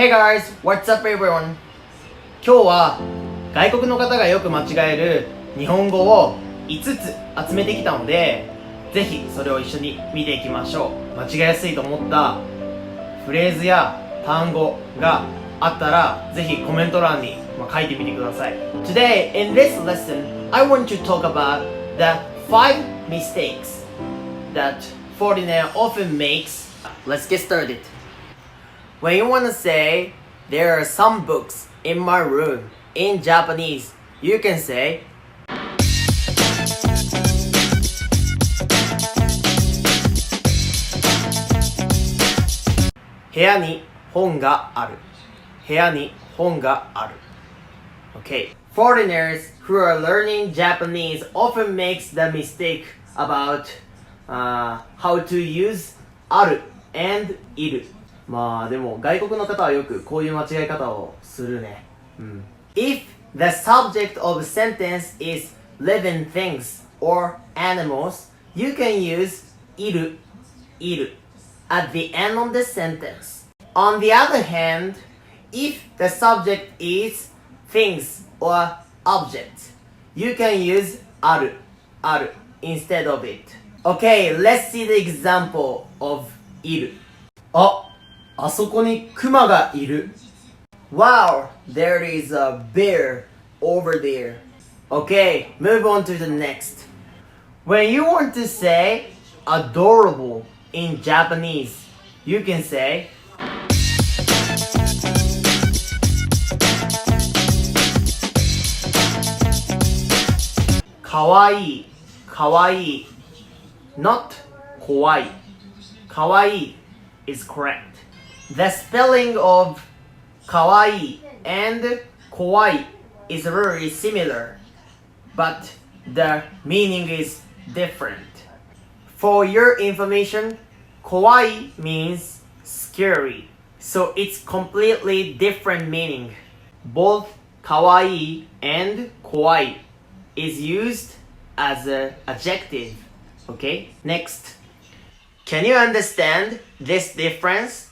Hey guys, what's up everyone? 今日は外国の方がよく間違える日本語を5つ集めてきたので、ぜひそれを一緒に見ていきましょう。間違えやすいと思ったフレーズや単語があったら、ぜひコメント欄に書いてみてください。Today, in this lesson, I want to talk about the 5 mistakes that foreigner often makes. Let's get started. When you want to say, there are some books in my room in Japanese, you can say, 部屋に本がある。部屋に本がある。Okay. Foreigners who are learning Japanese often makes the mistake about how to use ある and いる。まあでも外国の方はよくこういう間違え方をするね。If the subject of a sentence is living things or animals, you can use いる at the end of the sentence. On the other hand, if the subject is things or objects, you can use ある instead of it. Okay, let's see the example of いる。あそこにクマがいる。Wow, there is a bear over there. Okay, move on to the next. When you want to say adorable in Japanese, you can say かわいい not 怖い Kawaii is correct. The spelling of kawaii and kawaii is very similar, but the meaning is different. For your information, kawaii means scary, so it's completely different meaning. Both kawaii and kawaii is used as an adjective. Okay, next. Can you understand this difference?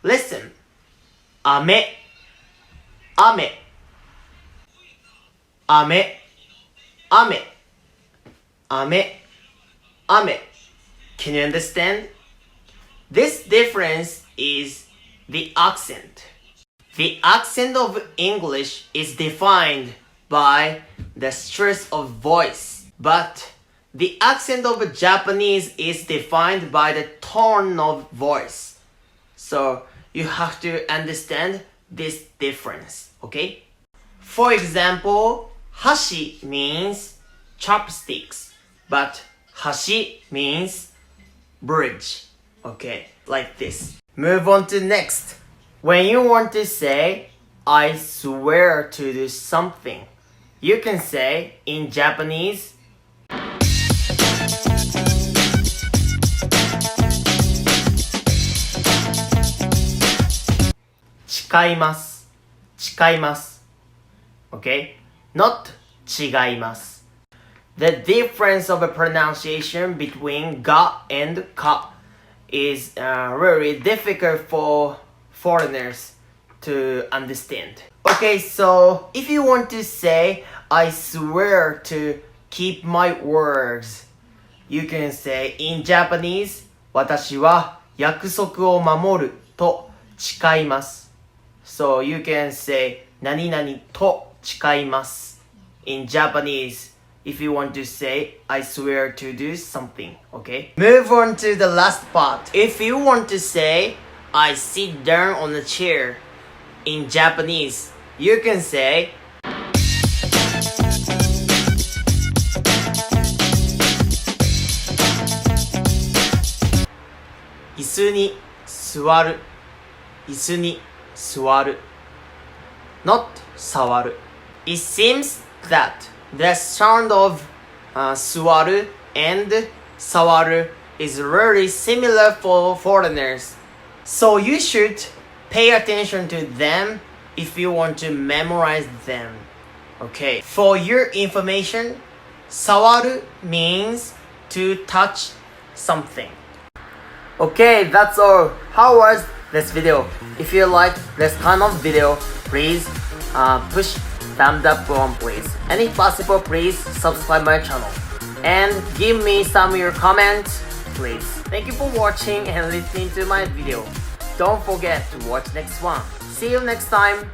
Listen. 雨 Can you understand? This difference is the accent. The accent of English is defined by the stress of voice, but the accent of Japanese is defined by the tone of voice. So you have to understand this difference, okay? For example, hashi means chopsticks, but hashi means bridge, okay? Like this. Move on to next. When you want to say, I swear to do something, you can say in Japanese, 誓います Okay? Not 違います The difference of a pronunciation between ga and ka is really difficult for foreigners to understand. Okay, so if you want to say, I swear to keep my words, you can say in Japanese, 私は約束を守ると誓います So you can say 何々と誓います in Japanese if you want to say I swear to do something, okay? Move on to the last part. If you want to say I sit down on a chair in Japanese, you can say 椅子に座る not 触る It seems that the sound of 座る and 触る is really similar for foreigners. So you should pay attention to them if you want to memorize them. Okay. For your information, 触る means to touch something. Okay, that's all. How was this video. If you like this kind of video, please push thumbs up on please. And if possible, please subscribe my channel. And give me some of your comments, please. Thank you for watching and listening to my video. Don't forget to watch next one. See you next time.